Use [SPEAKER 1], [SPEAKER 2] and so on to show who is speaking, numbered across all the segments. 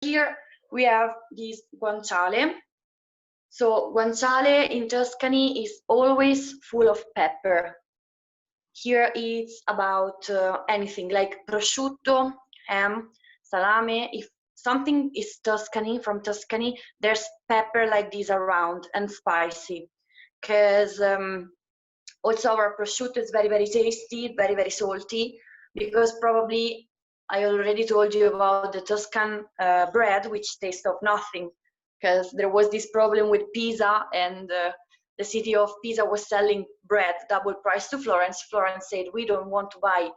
[SPEAKER 1] here we have this guanciale. So guanciale in Tuscany is always full of pepper. Here it's about anything like prosciutto, ham, salame. If something is Tuscany, from Tuscany, there's pepper like this around and spicy. Because also our prosciutto is very, very tasty, very, very salty, because probably I already told you about the Tuscan bread, which tastes of nothing, because there was this problem with Pisa, and the city of Pisa was selling bread double price to Florence. Florence said, we don't want to buy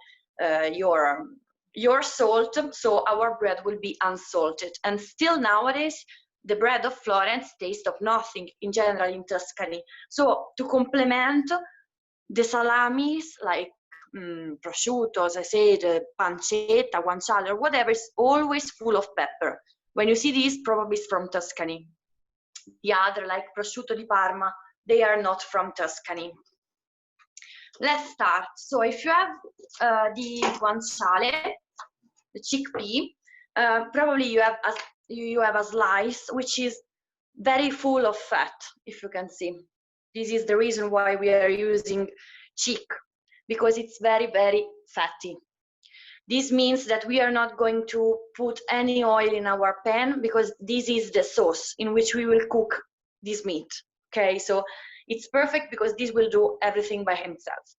[SPEAKER 1] your salt, so our bread will be unsalted. And still nowadays, the bread of Florence tastes of nothing in general in Tuscany. So to complement the salamis, like prosciutto, as I said, pancetta, guanciale, or whatever, is always full of pepper. When you see these, probably it's from Tuscany. The other, like prosciutto di Parma, they are not from Tuscany. Let's start. So if you have the guanciale, the chickpea, probably you have a slice which is very full of fat, if you can see. This is the reason why we are using chick, because it's very, very fatty. This means that we are not going to put any oil in our pan, because this is the sauce in which we will cook this meat. Okay, so it's perfect because this will do everything by himself.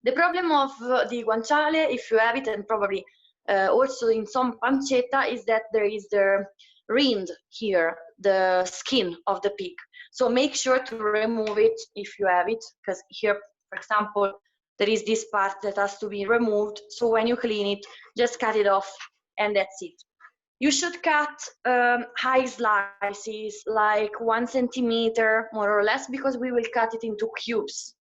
[SPEAKER 1] The problem of the guanciale, if you have it, and probably also in some pancetta, is that there is the rind here, the skin of the pig. So make sure to remove it if you have it, because here, for example, there is this part that has to be removed. So when you clean it, just cut it off, and that's it. You should cut high slices, like 1 centimeter, more or less, because we will cut it into cubes.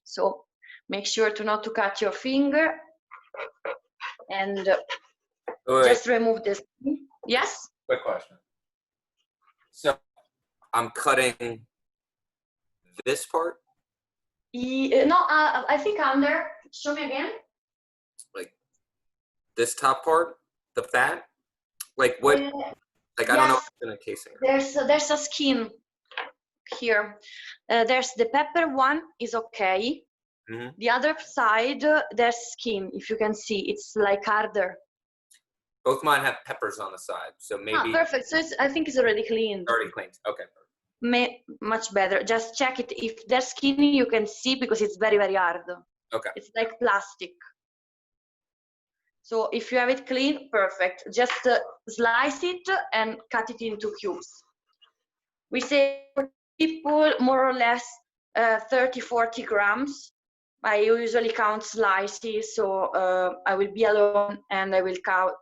[SPEAKER 1] So make sure not to cut your finger, and just remove this. Yes?
[SPEAKER 2] Quick question. So I'm cutting this part?
[SPEAKER 1] No, I think under. Show me again.
[SPEAKER 2] Like this top part, the fat? Like what? Like I don't know what's in a casing.
[SPEAKER 1] There's a skin here. There's the pepper one is okay. Mm-hmm. The other side, there's skin. If you can see, it's like harder.
[SPEAKER 2] Both mine have peppers on the side, so maybe.
[SPEAKER 1] Perfect. So I think it's already cleaned.
[SPEAKER 2] Already cleaned. Okay.
[SPEAKER 1] Much better. Just check it. If there's skin, you can see, because it's very, very hard.
[SPEAKER 2] Okay.
[SPEAKER 1] It's like plastic. So if you have it clean, perfect. Just slice it and cut it into cubes. We say for people more or less 30-40 grams. I usually count slices, so I will be alone and I will count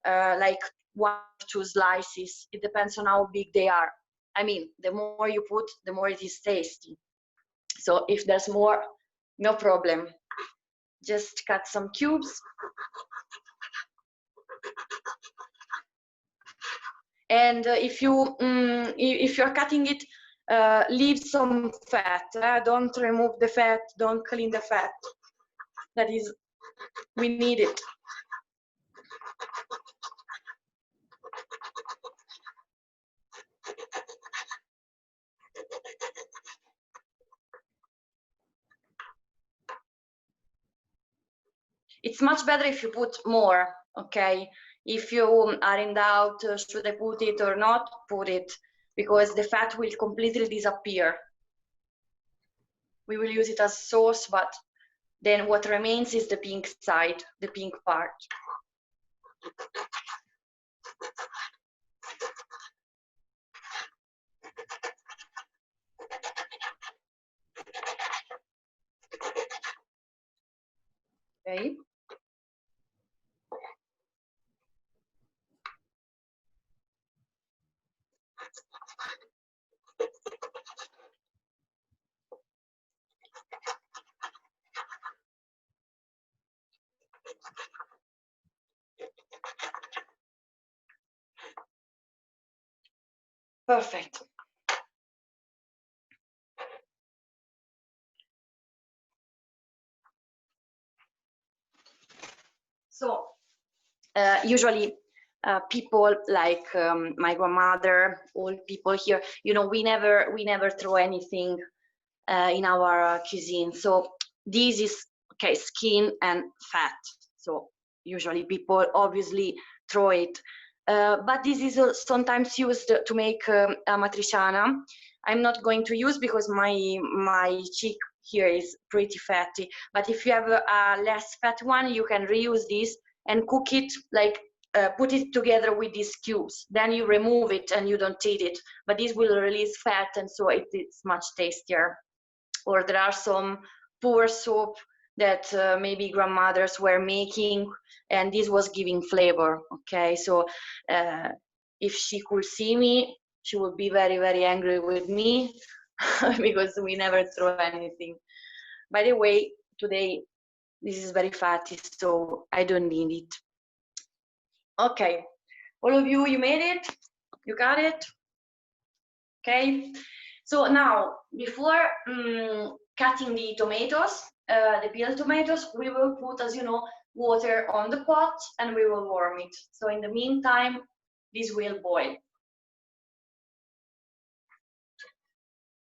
[SPEAKER 1] like 1 or 2 slices. It depends on how big they are. I mean, the more you put, the more it is tasty. So if there's more, no problem. Just cut some cubes. And if you're cutting it, leave some fat. Don't remove the fat. Don't clean the fat. That is, we need it. It's much better if you put more, okay? If you are in doubt, should I put it or not, put it, because the fat will completely disappear. We will use it as sauce, but then what remains is the pink side, the pink part. Okay. Perfect. So usually people like my grandmother, old people here, you know, we never throw anything in our cuisine. So this is okay, skin and fat. So usually people obviously throw it, but this is sometimes used to make amatriciana. I'm not going to use because my cheek here is pretty fatty. But if you have a less fat one, you can reuse this and cook it like. Put it together with these cubes, then you remove it and you don't eat it, but this will release fat, and so it's much tastier. Or there are some poor soup that maybe grandmothers were making, and this was giving flavor. Okay, so if she could see me, she would be very angry with me because we never throw anything. By the way, today this is very fatty, so I don't need it. Okay, all of you made it? You got it? Okay, so now before cutting the tomatoes, the peeled tomatoes, we will put, as you know, water on the pot and we will warm it. So in the meantime, this will boil.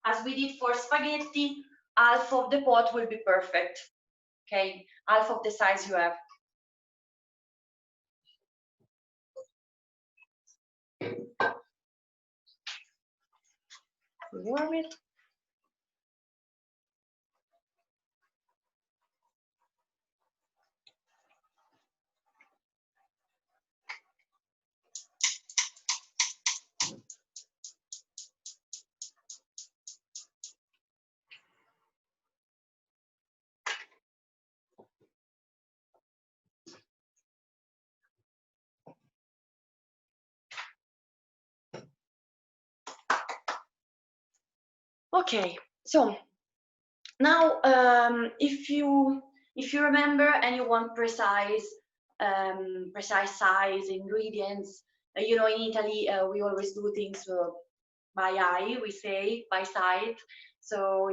[SPEAKER 1] As we did for spaghetti, half of the pot will be perfect. Okay, half of the size you have. Warm it. Okay, so now if you remember and you want precise size, ingredients, you know, in Italy we always do things by eye, we say by sight. So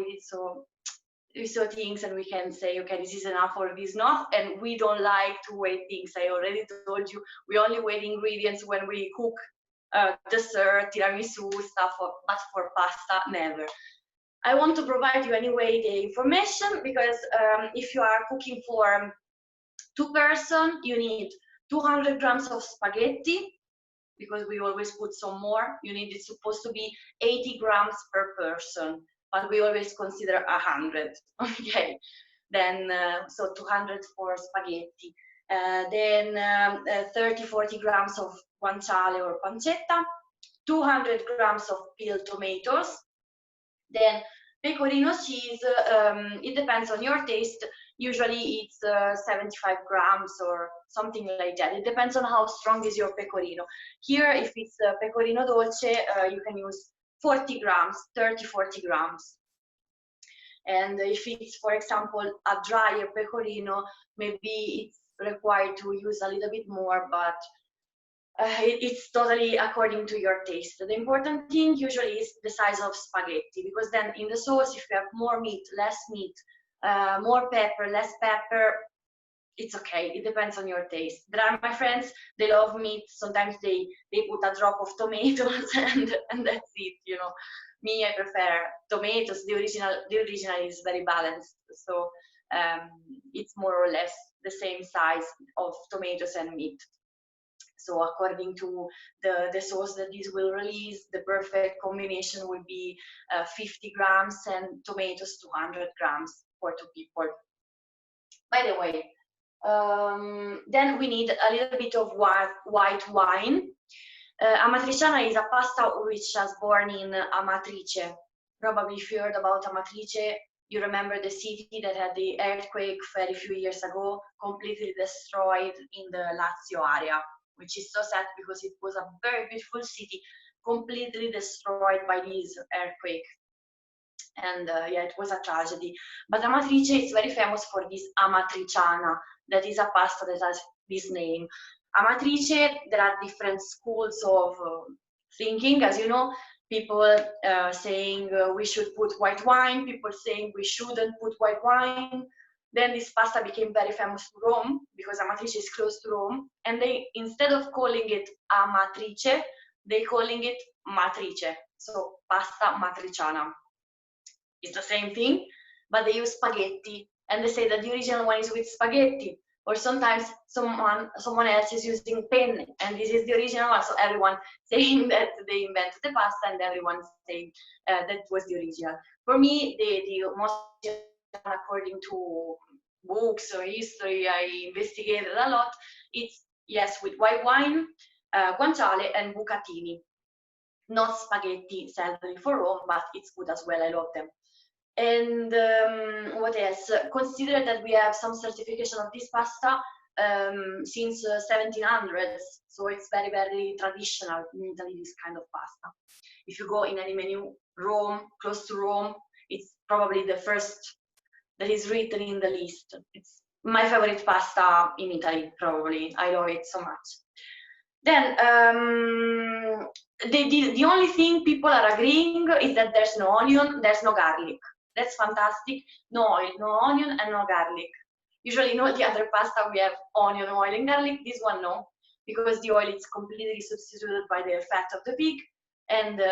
[SPEAKER 1] we saw things and we can say, okay, this is enough or this is not, and we don't like to weigh things. I already told you, we only weigh ingredients when we cook dessert, tiramisu, stuff, but for pasta, never. I want to provide you anyway the information because if you are cooking for 2 persons, you need 200 grams of spaghetti, because we always put some more. You need, it's supposed to be 80 grams per person, but we always consider 100. Okay, then so 200 for spaghetti. Then 30-40 grams of guanciale or pancetta, 200 grams of peeled tomatoes. Then pecorino cheese, it depends on your taste. Usually it's 75 grams or something like that. It depends on how strong is your pecorino. Here, if it's pecorino dolce, you can use 40 grams, 30-40 grams. And if it's, for example, a drier pecorino, maybe it's required to use a little bit more, but it's totally according to your taste. The important thing usually is the size of spaghetti, because then in the sauce, if you have more meat, less meat, more pepper, less pepper, it's okay. It depends on your taste. There are my friends, they love meat. Sometimes they put a drop of tomatoes and that's it, you know. Me, I prefer tomatoes. The original is very balanced. So it's more or less the same size of tomatoes and meat. So according to the sauce that this will release, the perfect combination would be 50 grams and tomatoes 200 grams for 2 people. By the way, then we need a little bit of white wine. Amatriciana is a pasta which was born in Amatrice. Probably if you heard about Amatrice, you remember the city that had the earthquake very few years ago, completely destroyed in the Lazio area, which is so sad because it was a very beautiful city, completely destroyed by this earthquake. And yeah, it was a tragedy. But Amatrice is very famous for this Amatriciana, that is a pasta that has this name. Amatrice, there are different schools of thinking, as you know. People saying we should put white wine, people saying we shouldn't put white wine. Then this pasta became very famous in Rome because Amatrice is close to Rome, and they, instead of calling it Amatrice, they calling it Matrice, so pasta matriciana. It's the same thing, but they use spaghetti, and they say that the original one is with spaghetti, or sometimes someone else is using penne, and this is the original one, so everyone saying that they invented the pasta, and everyone saying that was the original. For me, the most, according to books or history, I investigated a lot, it's, yes, with white wine, guanciale, and bucatini. Not spaghetti, sadly, for Rome, but it's good as well, I love them. And what else? Consider that we have some certification of this pasta since 1700s, so it's very, very traditional in Italy, this kind of pasta. If you go in any menu, Rome, close to Rome, it's probably the first that is written in the list. It's my favorite pasta in Italy, probably. I love it so much. Then the only thing people are agreeing is that there's no onion, there's no garlic. That's fantastic. No oil, no onion, and no garlic. Usually, in all the other pasta we have onion, oil, and garlic. This one, no, because the oil is completely substituted by the fat of the pig, and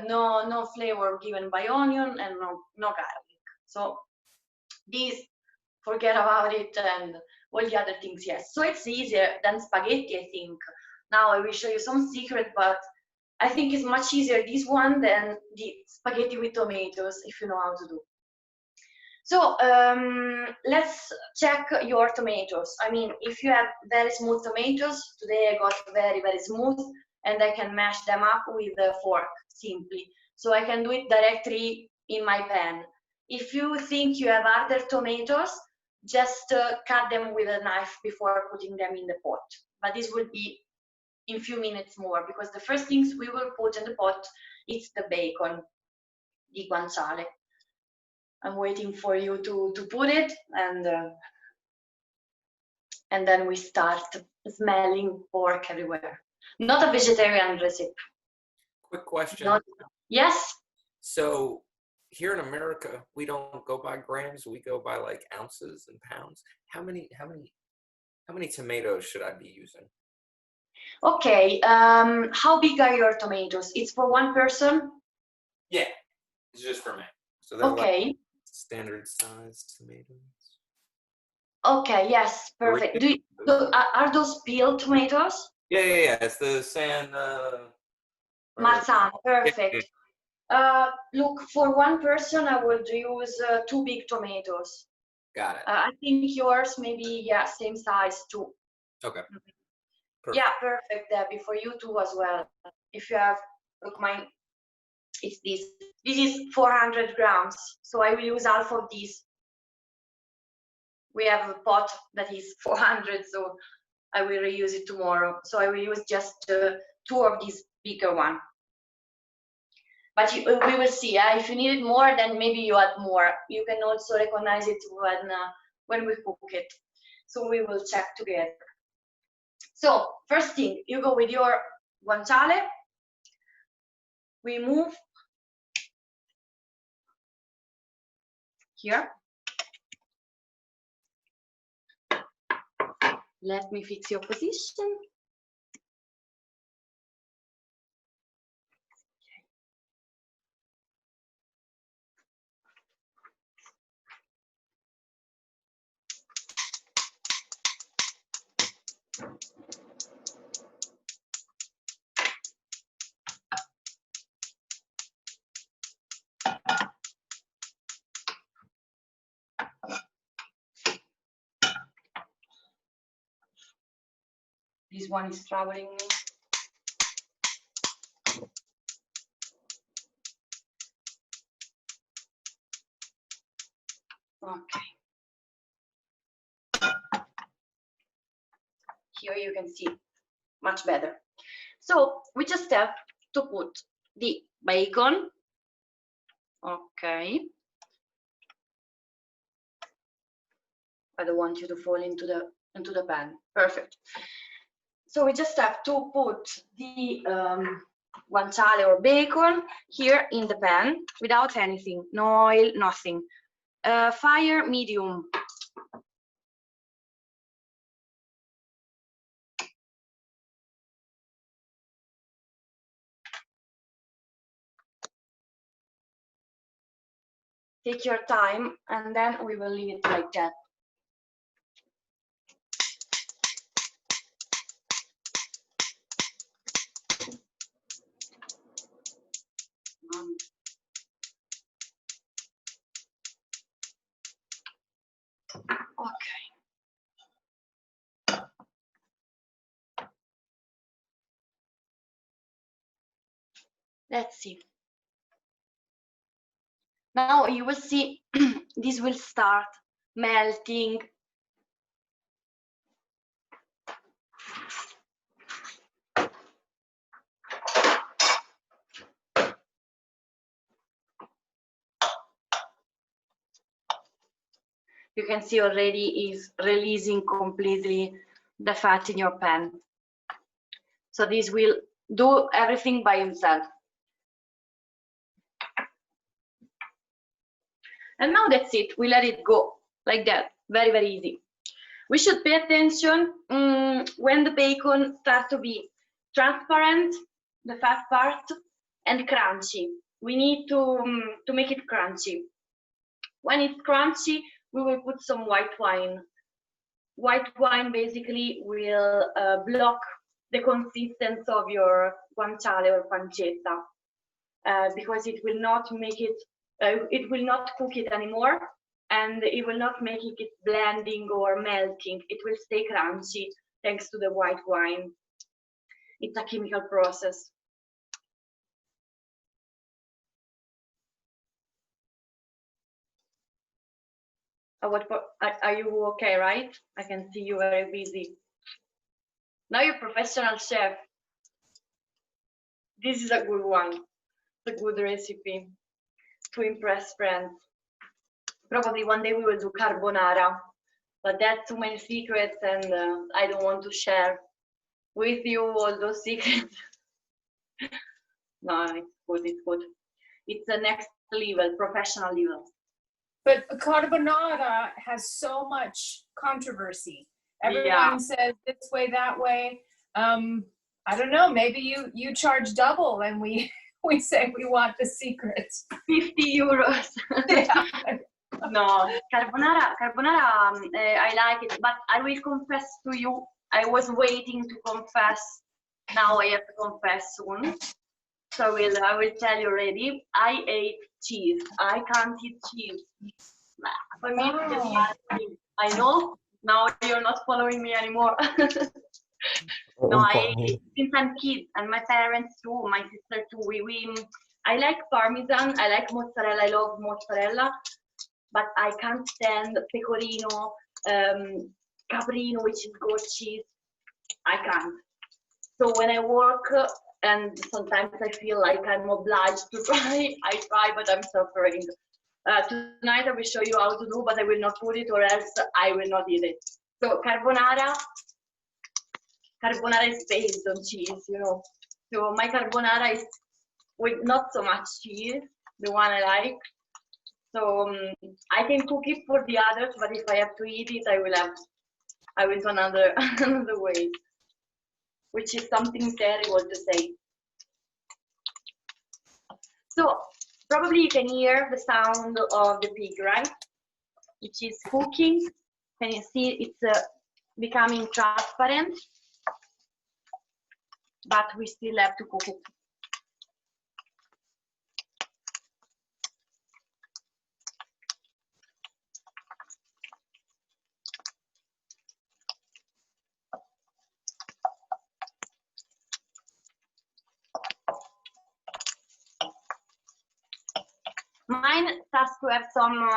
[SPEAKER 1] no flavor given by onion, and no garlic. So this, forget about it, and all the other things, yes. So it's easier than spaghetti, I think. Now I will show you some secret, but I think it's much easier this one than the spaghetti with tomatoes, if you know how to do. So let's check your tomatoes. I mean, if you have very smooth tomatoes, today I got very, very smooth, and I can mash them up with a fork simply. So I can do it directly in my pan. If you think you have other tomatoes, just cut them with a knife before putting them in the pot. But this will be in few minutes more, because the first things we will put in the pot is the bacon, the guanciale. I'm waiting for you to put it, and then we start smelling pork everywhere. Not a vegetarian recipe.
[SPEAKER 2] Quick question.
[SPEAKER 1] Yes?
[SPEAKER 2] So here in America, we don't go by grams, we go by like ounces and pounds. How many tomatoes should I be using?
[SPEAKER 1] Okay, how big are your tomatoes? It's for one person?
[SPEAKER 2] Yeah, it's just for me. So they're
[SPEAKER 1] okay.
[SPEAKER 2] Like standard size tomatoes.
[SPEAKER 1] Okay, yes, perfect. Are those peeled tomatoes?
[SPEAKER 2] Yeah. It's the San
[SPEAKER 1] Marzano, perfect.
[SPEAKER 2] Yeah.
[SPEAKER 1] Look, for one person, I would use 2 big tomatoes.
[SPEAKER 2] Got it.
[SPEAKER 1] I think yours maybe, yeah, same size too.
[SPEAKER 2] Okay.
[SPEAKER 1] Perfect. Yeah, perfect, Debbie, for you too as well. If you have, look, mine, it's this. This is 400 grams, so I will use half of this. We have a pot that is 400, so I will reuse it tomorrow. So I will use just 2 of these bigger one. But we will see. If you need it more, then maybe you add more. You can also recognize it when we cook it. So we will check together. So first thing, you go with your guanciale. We move here. Let me fix your position. This one is troubling me. Okay. Here you can see much better. So we just have to put the bacon. Okay. I don't want you to fall into the pan. Perfect. So we just have to put the guanciale or bacon here in the pan without anything, no oil, nothing. Fire medium. Take your time, and then we will leave it like that. Okay. Let's see. Now you will see this will start melting. You can see already is releasing completely the fat in your pan. So this will do everything by himself. And now that's it. We let it go like that. Very, very easy. We should pay attention when the bacon starts to be transparent, the fat part, and crunchy. We need to make it crunchy. When it's crunchy, we will put some white wine. White wine basically will block the consistency of your guanciale or pancetta because it will not make it, it will not cook it anymore, and it will not make it blending or melting. It will stay crunchy thanks to the white wine. It's a chemical process. Are you okay, right? I can see you very busy. Now you're professional chef. This is a good one, a good recipe to impress friends. Probably one day we will do carbonara, but that's too many secrets, and I don't want to share with you all those secrets. No, it's good, it's good. It's the next level, professional level.
[SPEAKER 3] But carbonara has so much controversy. Everyone says this way, that way. I don't know, maybe you charge double and we say we want the secrets.
[SPEAKER 1] 50 euros.
[SPEAKER 3] Yeah.
[SPEAKER 1] No, carbonara, I like it, but I will confess to you, I was waiting to confess. Now I have to confess soon. So I will tell you already. I ate cheese. I can't eat cheese. For me, I know. Now you're not following me anymore. No, I ate since I'm kid, and my parents too, my sister too. I like Parmesan. I like mozzarella. I love mozzarella. But I can't stand pecorino, caprino, which is goat cheese. I can't. So when I work, and sometimes I feel like I'm obliged to try, I try, but I'm suffering. Tonight I will show you how to do, but I will not put it, or else I will not eat it. So carbonara is based on cheese, you know. So my carbonara is with not so much cheese, the one I like. So I can cook it for the others, but if I have to eat it, I will do another way, which is something terrible to say. So probably you can hear the sound of the pig, right? Which is cooking. Can you see it's becoming transparent? But we still have to cook it. Mine has to have some,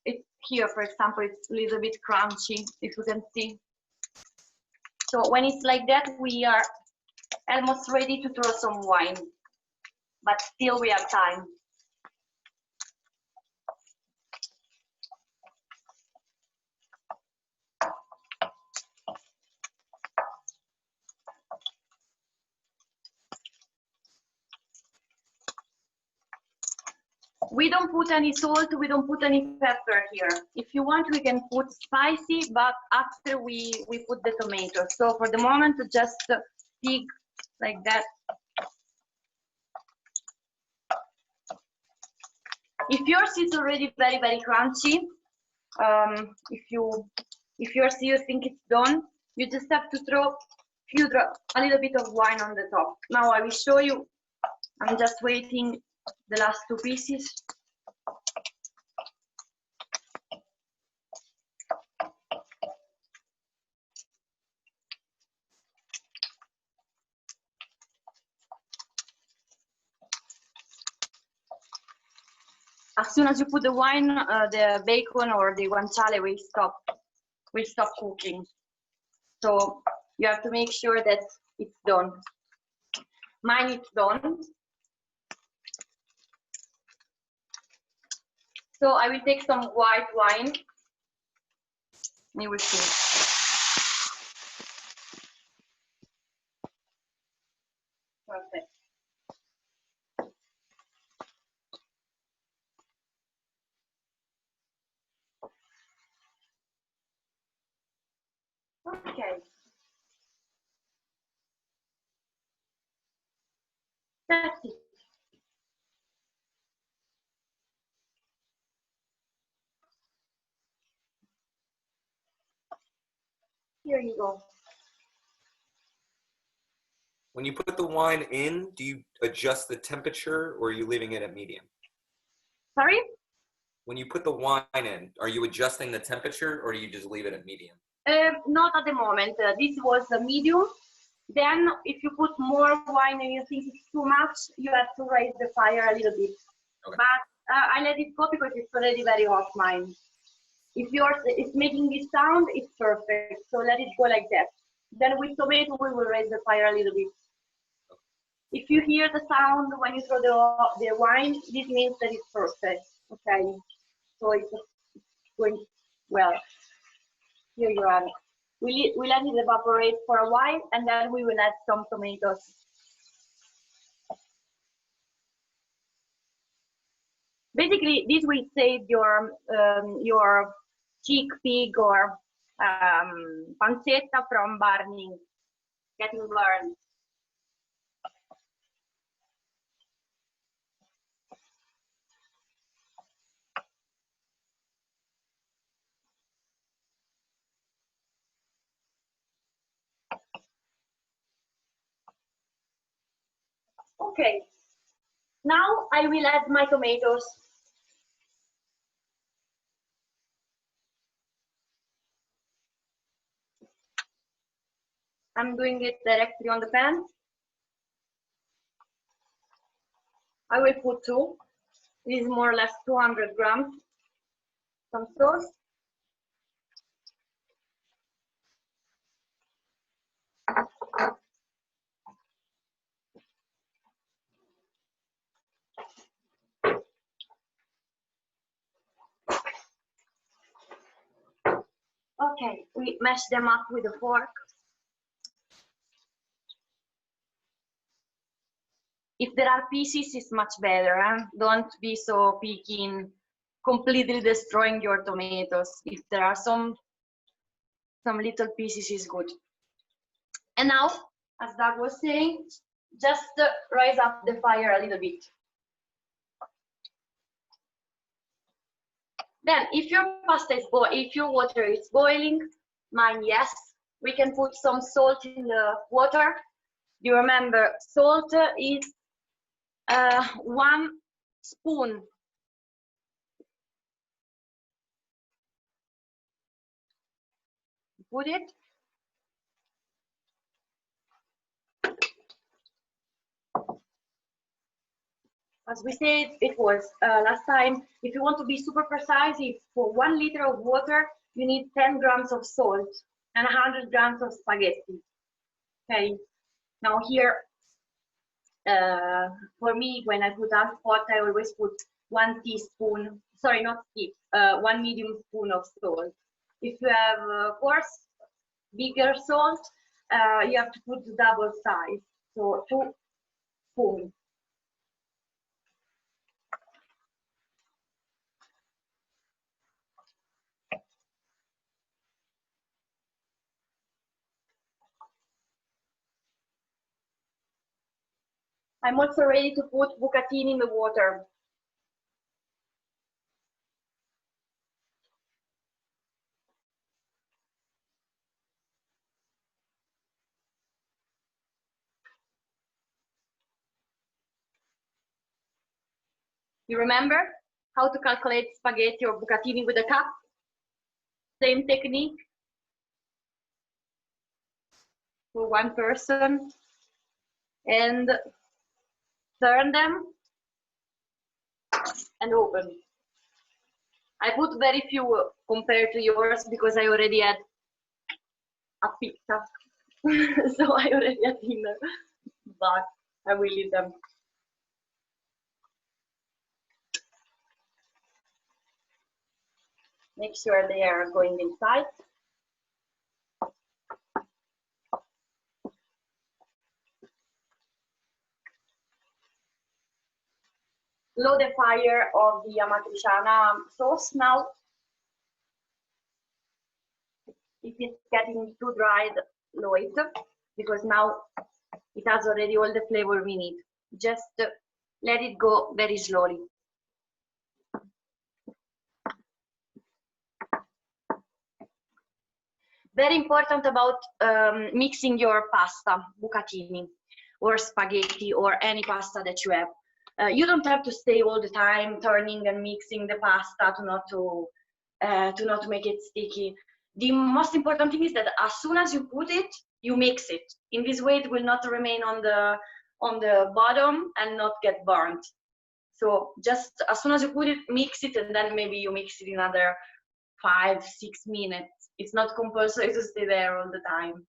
[SPEAKER 1] it's here, for example, it's a little bit crunchy, if you can see. So when it's like that, we are almost ready to throw some wine, but still we have time. we don't put any salt, we don't put any pepper here. If you want, we can put spicy, but after we put the tomato. So for the moment, just pig like that. If yours is already very, very crunchy, if yours you think it's done, you just have to throw a little bit of wine on the top. Now I will show you. I'm just waiting the last two pieces. As soon as you put the wine, the bacon or the guanciale will stop cooking. So you have to make sure that it's done. Mine is done. So I will take some white wine. You will see. Perfect. Okay. That's it. Here you go.
[SPEAKER 2] When you put the wine in, do you adjust the temperature or are you leaving it at medium?
[SPEAKER 1] Sorry?
[SPEAKER 2] When you put the wine in, are you adjusting the temperature or do you just leave it at medium?
[SPEAKER 1] Not at the moment. This was a medium. Then if you put more wine and you think it's too much, you have to raise the fire a little bit. Okay. But I let it go because it's already very hot, mine. If yours is making this sound, it's perfect. So let it go like that. Then with tomato, we will raise the fire a little bit. If you hear the sound when you throw the wine, this means that it's perfect. Okay, so it's going well. Here you are. We let it evaporate for a while, and then we will add some tomatoes. Basically, this will save your cheek pig or pancetta from burning, getting burned. Okay, now I will add my tomatoes. I'm doing it directly on the pan. I will put 2. This is more or less 200 grams. Some sauce. Okay, we mash them up with a fork. If there are pieces, it's much better. Huh? Don't be so picky in completely destroying your tomatoes. If there are some little pieces, is good. And now, as Doug was saying, just raise up the fire a little bit. Then, if your pasta is if your water is boiling, mine yes, we can put some salt in the water. You remember, salt is 1 spoon. Put it. As we said, it was last time, if you want to be super precise, if for 1 liter of water, you need 10 grams of salt and 100 grams of spaghetti. Okay, now here, for me, when I put a pot, I always put 1 teaspoon, sorry, not tea, 1 medium spoon of salt. If you have, of course, bigger salt, you have to put the double size, so 2 spoons. I'm also ready to put bucatini in the water. You remember how to calculate spaghetti or bucatini with a cup? Same technique for one person. And turn them and open. I put very few compared to yours because I already had a pizza. So I already had dinner, but I will leave them. Make sure they are going inside. Low the fire of the Amatriciana sauce now. If it's getting too dried, low it, because now it has already all the flavor we need. Just let it go very slowly. Very important about mixing your pasta, bucatini, or spaghetti, or any pasta that you have. You don't have to stay all the time turning and mixing the pasta to not make it sticky. The most important thing is that as soon as you put it, you mix it. In this way, it will not remain on the bottom and not get burnt. So just as soon as you put it, mix it, and then maybe you mix it another 5-6 minutes. It's not compulsory to stay there all the time.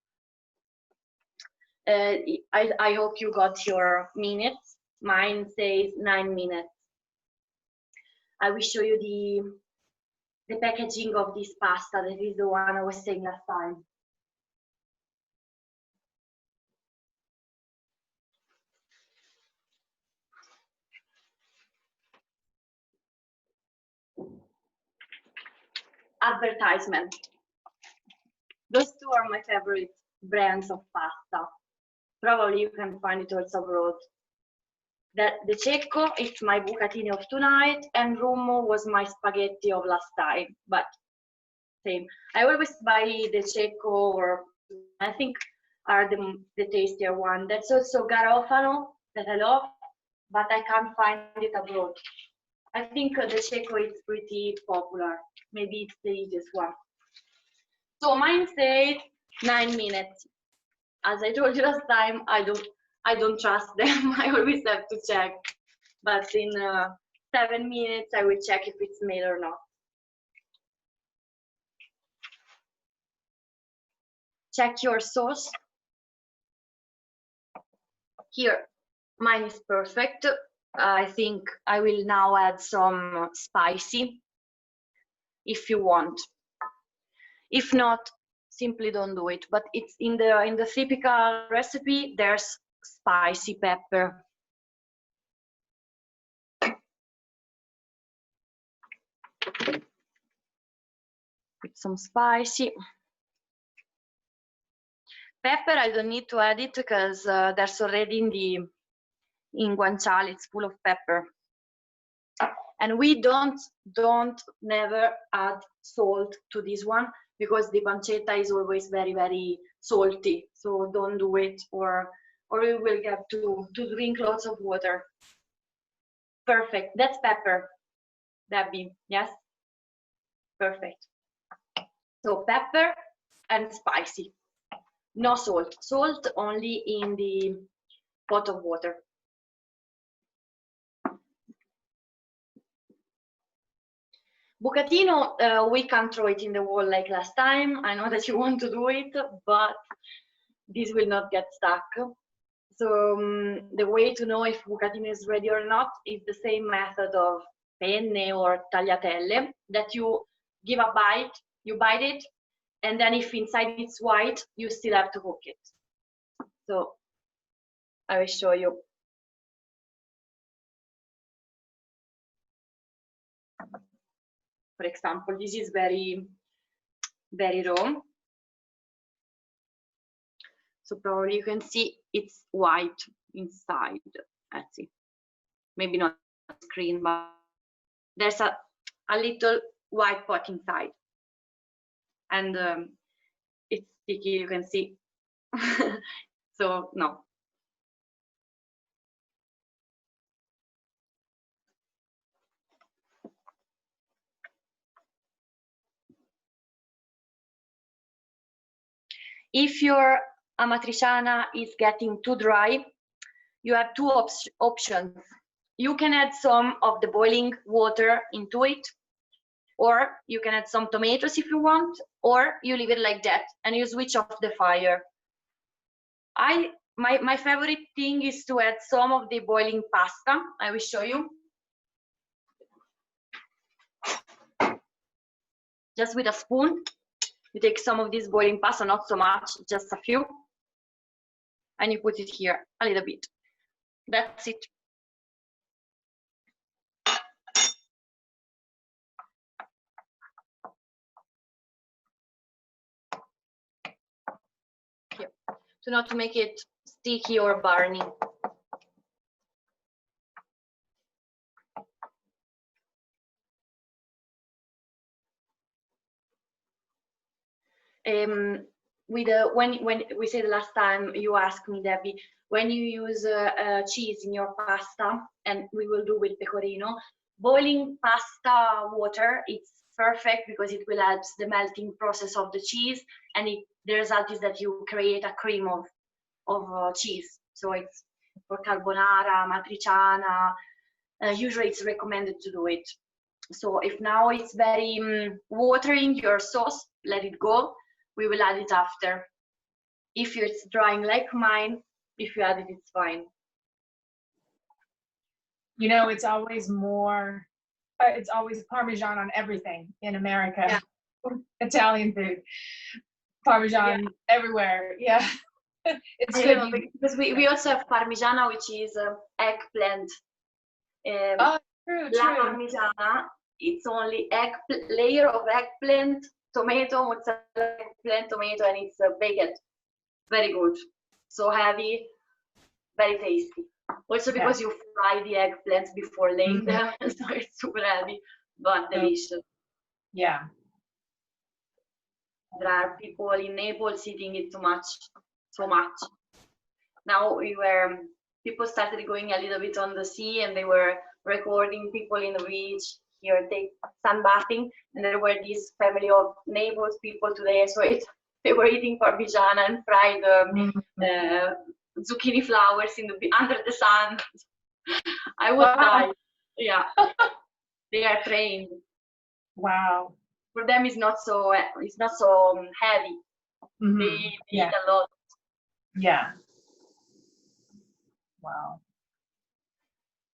[SPEAKER 1] I hope you got your minutes. Mine says 9 minutes. I will show you the packaging of this pasta. That is the one I was saying last time. Advertisement. Those two are my favorite brands of pasta. Probably you can find it also abroad. The Cecco, it's my bucatini of tonight, and Rummo was my spaghetti of last time, but same. I always buy the Cecco, or I think are the tastier one. That's also Garofano that I love, but I can't find it abroad. I think the Cecco is pretty popular. Maybe it's the easiest one. So mine says 9 minutes. As I told you last time, I don't trust them. I always have to check. But in 7 minutes, I will check if it's made or not. Check your sauce. Here, mine is perfect. I think I will now add some spicy if you want. If not, simply don't do it. But it's in the typical recipe, there's spicy pepper. Put some spicy pepper. I don't need to add it because there's already in guanciale, it's full of pepper. And we don't never add salt to this one because the pancetta is always very, very salty. So don't do it, or you will get to drink lots of water. Perfect. That's pepper, Debbie. Yes? Perfect. So pepper and spicy. No salt. Salt only in the pot of water. Bucatino, we can't throw it in the wall like last time. I know that you want to do it, but this will not get stuck. So the way to know if bucatino is ready or not is the same method of penne or tagliatelle, that you give a bite, you bite it, and then if inside it's white, you still have to cook it. So I will show you. For example, this is very, very raw. So probably you can see it's white inside. let's see, maybe not screen, but there's a little white pot inside, and it's sticky, you can see. So no. If your amatriciana is getting too dry, you have two options. You can add some of the boiling water into it, or you can add some tomatoes if you want, or you leave it like that and you switch off the fire. My favorite thing is to add some of the boiling pasta. I will show you. Just with a spoon, you take some of this boiling pasta, not so much, just a few, and you put it here a little bit. That's it. Here. So not to make it sticky or burning. When we said last time, you asked me, Debbie, when you use cheese in your pasta, and we will do with pecorino, boiling pasta water, it's perfect because it will help the melting process of the cheese, and the result is that you create a cream of cheese. So it's for carbonara, matriciana, usually it's recommended to do it. So if now it's very watering your sauce, let it go. We will add it after. If it's drying like mine, if you add it, it's fine.
[SPEAKER 3] You know, it's always more, it's always Parmesan on everything in America. Yeah. Italian food. Parmesan everywhere. Yeah. It's good.
[SPEAKER 1] Because we also have Parmigiana, which is eggplant.
[SPEAKER 3] Oh, true.
[SPEAKER 1] La Parmigiana, it's only layer of eggplant, tomato, mozzarella, eggplant, tomato, and it's baked. Very good. So heavy, very tasty. Also because you fry the eggplants before laying them, so it's super heavy, but delicious.
[SPEAKER 3] Yeah.
[SPEAKER 1] There are people in Naples eating it so much. Now people started going a little bit on the sea, and they were recording people in the beach here, sunbathing, and there were this family of Naples people today, so they were eating Parmigiana and fried zucchini flowers under the sun. I would die. Yeah. They are trained.
[SPEAKER 3] Wow.
[SPEAKER 1] For them, it's not so heavy. They eat a lot.
[SPEAKER 3] Yeah. Wow.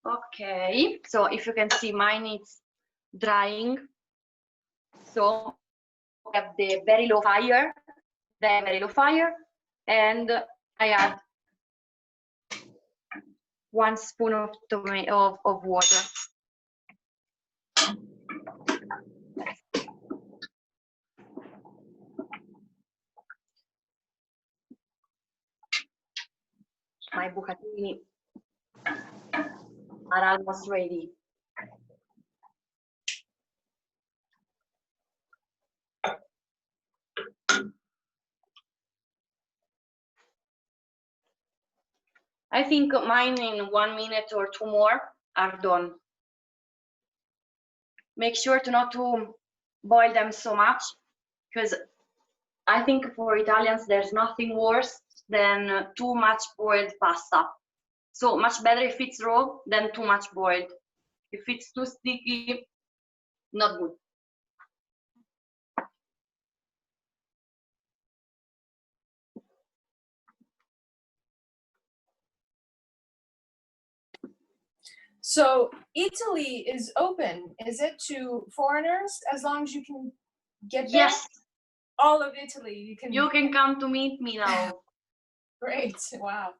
[SPEAKER 1] Okay, so if you can see, mine is drying. So we have the very low fire, very low fire, and I add 1 spoon of water. My bucatini are almost ready. I think mine in 1 minute or 2 more are done. Make sure not to boil them so much, because I think for Italians there's nothing worse than too much boiled pasta. So much better if it's raw than too much boiled. If it's too sticky, not good.
[SPEAKER 3] So Italy is open, is it, to foreigners as long as you can get there?
[SPEAKER 1] Yes.
[SPEAKER 3] All of Italy,
[SPEAKER 1] you can come to meet me now.
[SPEAKER 3] Great. Wow.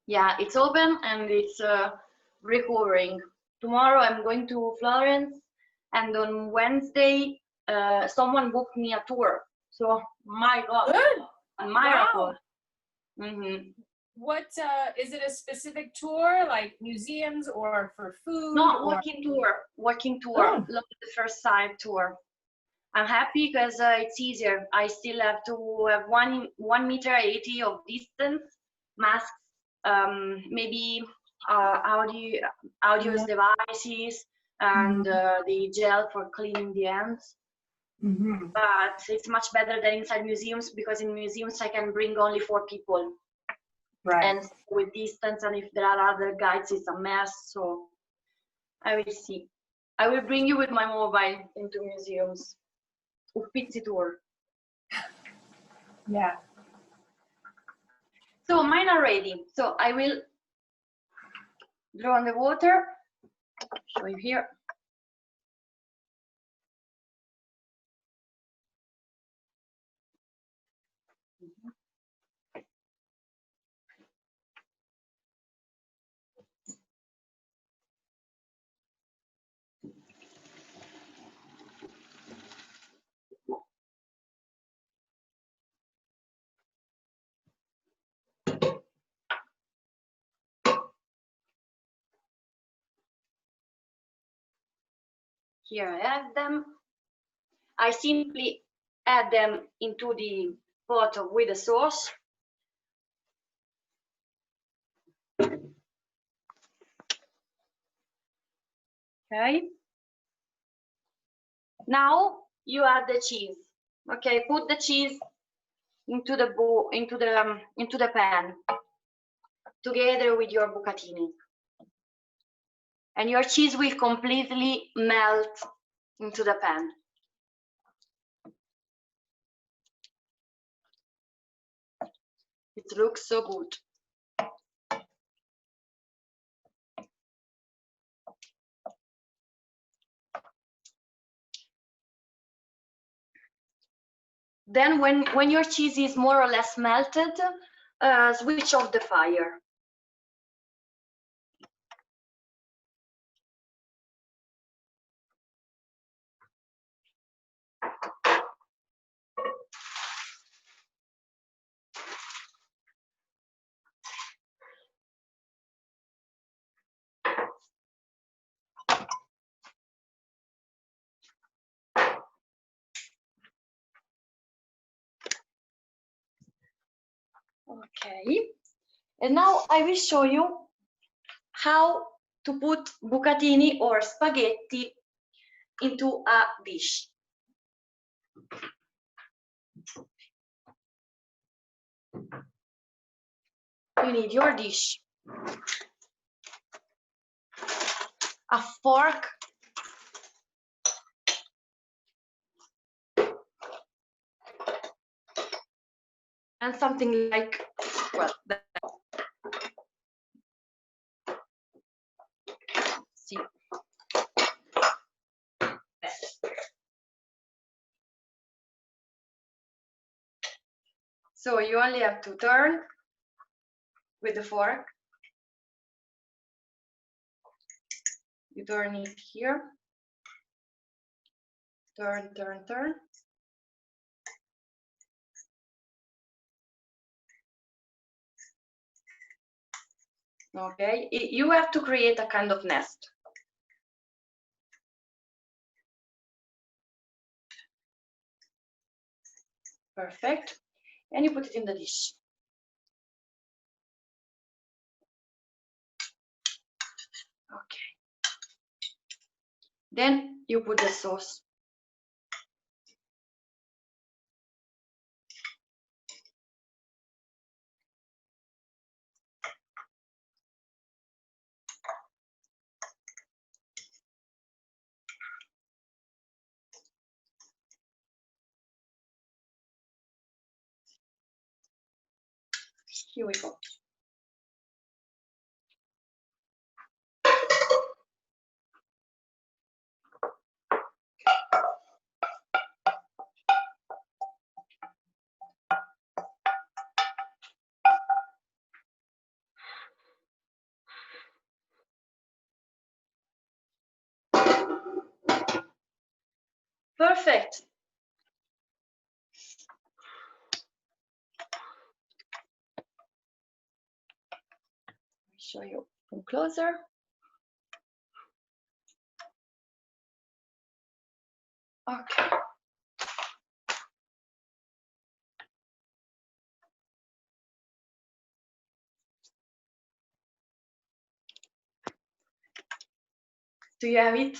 [SPEAKER 1] Yeah, it's open and it's recovering. Tomorrow I'm going to Florence, and on Wednesday someone booked me a tour. So my God,
[SPEAKER 3] good.
[SPEAKER 1] a miracle. Wow.
[SPEAKER 3] what is it a specific tour, like museums or for food?
[SPEAKER 1] No,
[SPEAKER 3] or...
[SPEAKER 1] walking tour,
[SPEAKER 3] Oh.
[SPEAKER 1] love the first sight tour. I'm happy because it's easier. I still have to have 1.80 meters of distance, masks, maybe audio devices, and the gel for cleaning the hands.
[SPEAKER 3] Mm-hmm.
[SPEAKER 1] But it's much better than inside museums, because in museums I can bring only 4 people.
[SPEAKER 3] Right.
[SPEAKER 1] And with distance, and if there are other guides, it's a mess. So I will see. I will bring you with my mobile into museums. Uffizi tour.
[SPEAKER 3] Yeah.
[SPEAKER 1] So mine are ready. So I will draw on the water. Show you here. Here I have them. I simply add them into the pot with the sauce. Okay. Now you add the cheese. Okay, put the cheese into the bowl, into the pan, together with your bucatini, and your cheese will completely melt into the pan. It looks so good. Then when your cheese is more or less melted, switch off the fire. Okay, and now I will show you how to put bucatini or spaghetti into a dish. You need your dish, a fork, and something like, well, see. So you only have to turn with the fork. You turn it here. Turn, turn, turn. Okay, you have to create a kind of nest. Perfect. And you put it in the dish. Okay. Then you put the sauce. Here we go. Perfect. show you from closer. Okay. Do you have it?